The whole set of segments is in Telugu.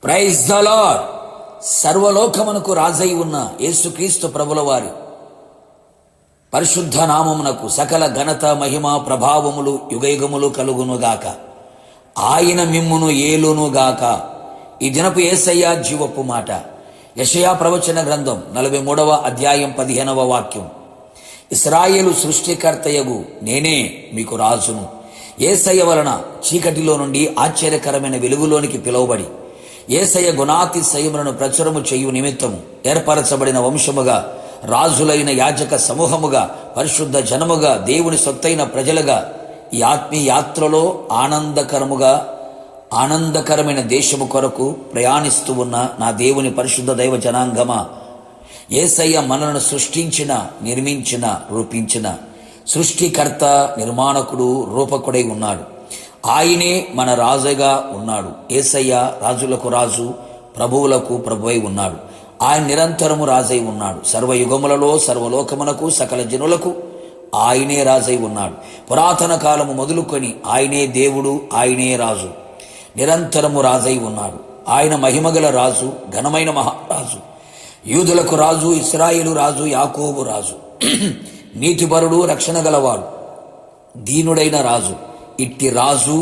Praise the lord. సర్వలోకమునకు రాజై ఉన్న యేసుక్రీస్తు ప్రభుల వారి పరిశుద్ధ నామమునకు సకల ఘనత మహిమ ప్రభావములు యుగయుగములు కలుగునుగాక. ఆయన మిమ్మును ఏలునుగాక. ఈ దినపు యేసయ్య జీవపు మాట. యెషయా ప్రవచన గ్రంథం 43వ అధ్యాయం 15వ వాక్యం. ఇశ్రాయేలు సృష్టికర్తయగు నేనే మీకు రాజును. యేసయ్య వలన చీకటిలో నుండి ఆశ్చర్యకరమైన వెలుగులోనికి పిలువబడి యేసయ్య గుణాతిశయములను ప్రచురము చేయు నిమిత్తము ఏర్పరచబడిన వంశముగా, రాజులైన యాజక సమూహముగా, పరిశుద్ధ జనముగా, దేవుని సొత్తైన ప్రజలుగా ఈ ఆత్మీయ యాత్రలో ఆనందకరమైన దేశము కొరకు ప్రయాణిస్తూ ఉన్న నా దేవుని పరిశుద్ధ దైవ జనాంగమా, యేసయ్య మనలను సృష్టించిన, నిర్మించిన, రూపించిన సృష్టికర్త, నిర్మాణకుడు, రూపకుడై ఉన్నాడు. ఆయనే మన రాజుగా ఉన్నాడు. యేసయ్య రాజులకు రాజు, ప్రభువులకు ప్రభువై ఉన్నాడు. ఆయన నిరంతరము రాజై ఉన్నాడు. సర్వయుగములలో సర్వలోకమునకు సకల జనులకు ఆయనే రాజై ఉన్నాడు. పురాతన కాలము మొదలుకొని ఆయనే దేవుడు, ఆయనే రాజు, నిరంతరము రాజై ఉన్నాడు. ఆయన మహిమగల రాజు, ఘనమైన మహారాజు, యూదులకు రాజు, ఇశ్రాయేలు రాజు, యాకోబు రాజు, నీతిపరుడు, రక్షణ గలవాడు, దీనుడైన రాజు. ఇట్టి రాజు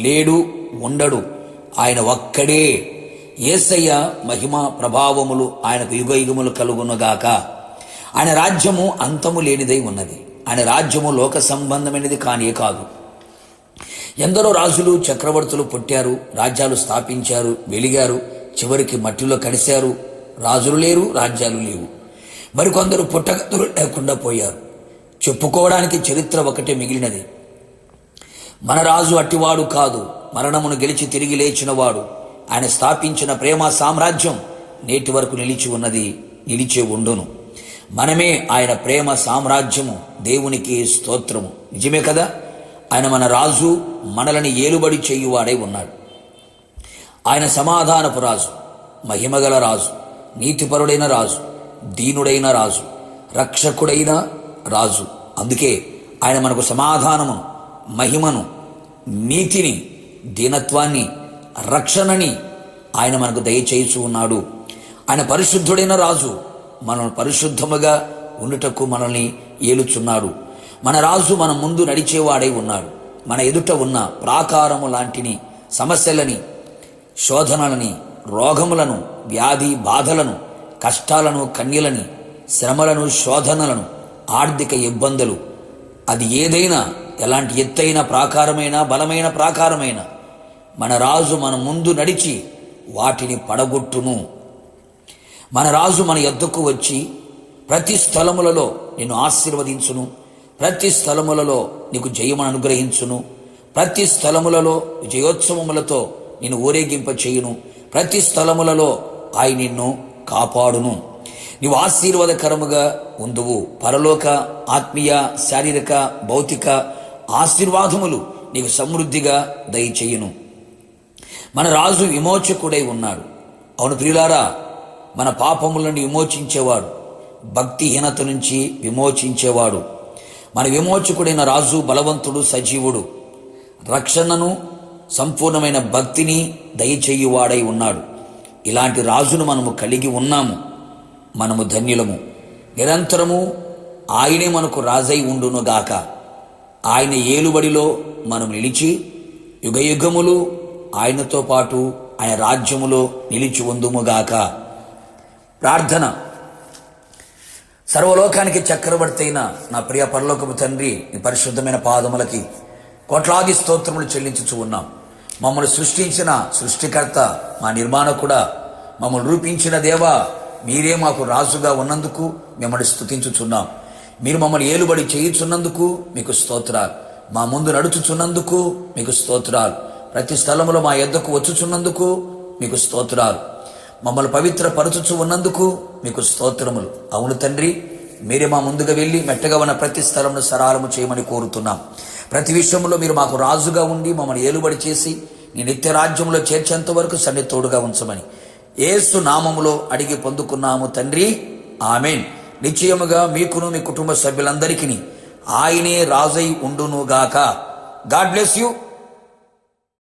లేడు, ఉండడు, ఆయన ఒక్కడే. యేసయ్య మహిమ ప్రభావములు ఆయనకు యుగయుగములు కలుగునుగాక. ఆయన రాజ్యము అంతము లేనిదై ఉన్నది. ఆయన రాజ్యము లోక సంబంధమైనది కానే కాదు. ఎందరో రాజులు, చక్రవర్తులు పుట్టారు, రాజ్యాలు స్థాపించారు, వెలిగారు, చివరికి మట్టిలో కలిశారు. రాజులు లేరు, రాజ్యాలు లేవు. మరికొందరు పుట్టగతులు లేకుండా పోయారు. చెప్పుకోవడానికి చరిత్ర ఒకటే మిగిలినది. మన రాజు అట్టివాడు కాదు, మరణమును గెలిచి తిరిగి లేచినవాడు. ఆయన స్థాపించిన ప్రేమ సామ్రాజ్యం నేటి వరకు నిలిచి ఉన్నది, నిలిచే ఉండును. మనమే ఆయన ప్రేమ సామ్రాజ్యము. దేవునికి స్తోత్రము. నిజమే కదా. ఆయన మన రాజు, మనలని ఏలుబడి చేయువాడై ఉన్నాడు. ఆయన సమాధానపు రాజు, మహిమగల రాజు, నీతిపరుడైన రాజు, దీనుడైన రాజు, రక్షకుడైన రాజు. అందుకే ఆయన మనకు సమాధానమును, మహిమను, నీతిని, దీనత్వాన్ని, రక్షణని ఆయన మనకు దయచేసి ఉన్నాడు. ఆయన పరిశుద్ధుడైన రాజు, మనల్ని పరిశుద్ధముగా ఉండుటకు మనల్ని ఏలుచున్నాడు. మన రాజు మన ముందు నడిచేవాడై ఉన్నాడు. మన ఎదుట ఉన్న ప్రాకారము లాంటిని సమస్యలని, శోధనలని, రోగములను, వ్యాధి బాధలను, కష్టాలను, కన్నీలని, శ్రమలను, శోధనలను, ఆర్థిక ఇబ్బందులు, అది ఏదైనా, ఎలాంటి ఎత్తైన ప్రాకారమైన, బలమైన ప్రాకారమైన, మన రాజు మన ముందు నడిచి వాటిని పడగొట్టును. మన రాజు మన యొద్దకు వచ్చి ప్రతి స్థలములలో నిన్ను ఆశీర్వదించును, ప్రతి స్థలములలో నీకు జయమును అనుగ్రహించును, ప్రతి స్థలములలో విజయోత్సవములతో నిన్ను ఊరేగింప చేయును, ప్రతి స్థలములలో ఆయన నిన్ను కాపాడును. నీవు ఆశీర్వాదకరముగా ఉందువు. పరలోక, ఆత్మీయ, శారీరక, భౌతిక ఆశీర్వాదములు నీకు సమృద్ధిగా దయచేయును. మన రాజు విమోచకుడై ఉన్నాడు. అవును ప్రియులారా, మన పాపములను విమోచించేవాడు, భక్తిహీనత నుంచి విమోచించేవాడు. మన విమోచకుడైన రాజు బలవంతుడు, సజీవుడు, రక్షణను, సంపూర్ణమైన భక్తిని దయచేయువాడై ఉన్నాడు. ఇలాంటి రాజును మనము కలిగి ఉన్నాము. మనము ధన్యులము. నిరంతరము ఆయనే మనకు రాజై ఉండునుగాక. ఆయన ఏలుబడిలో మనం నిలిచి యుగయుగములు ఆయనతో పాటు ఆయన రాజ్యములో నిలిచి ఉందుముగాక. ప్రార్థన. సర్వలోకానికి చక్రవర్తి అయిన నా ప్రియ పరలోకపు తండ్రి, నీ పరిశుద్ధమైన పాదములకి కోట్లాది స్తోత్రములు చెల్లించుచు ఉన్నాం. మమ్మల్ని సృష్టించిన సృష్టికర్త, మా నిర్మాణకుడా, మమ్మల్ని రూపించిన దేవా, మీరే మాకు రాజుగా ఉన్నందుకు మిమ్మల్ని స్తుతించుచున్నాం. మీరు మమ్మల్ని ఏలుబడి చేయుచున్నందుకు మీకు స్తోత్రాలు. మా ముందు నడుచుచున్నందుకు మీకు స్తోత్రాలు. ప్రతి స్థలములో మా యొద్దకు వచ్చుచున్నందుకు మీకు స్తోత్రాలు. మమ్మల్ని పవిత్రపరచుచు ఉన్నందుకు మీకు స్తోత్రములు. అవును తండ్రి, మీరే మా ముందుగా వెళ్ళి మెట్టగా ఉన్న ప్రతి స్థలమును సరాలము చేయమని కోరుతున్నాం. ప్రతి విషయంలో మీరు మాకు రాజుగా ఉండి మమ్మల్ని ఏలుబడి చేసి నీ నిత్య రాజ్యంలో చేర్చేంత వరకు సన్నిహితుడుగా ఉంచమని యేసు నామములో అడిగి పొందుకున్నాము తండ్రి, ఆమేన్. నిశ్చయముగా మీకును మీ కుటుంబ సభ్యులందరికీ ఆయనే రాజై ఉండునుగాక. God bless you.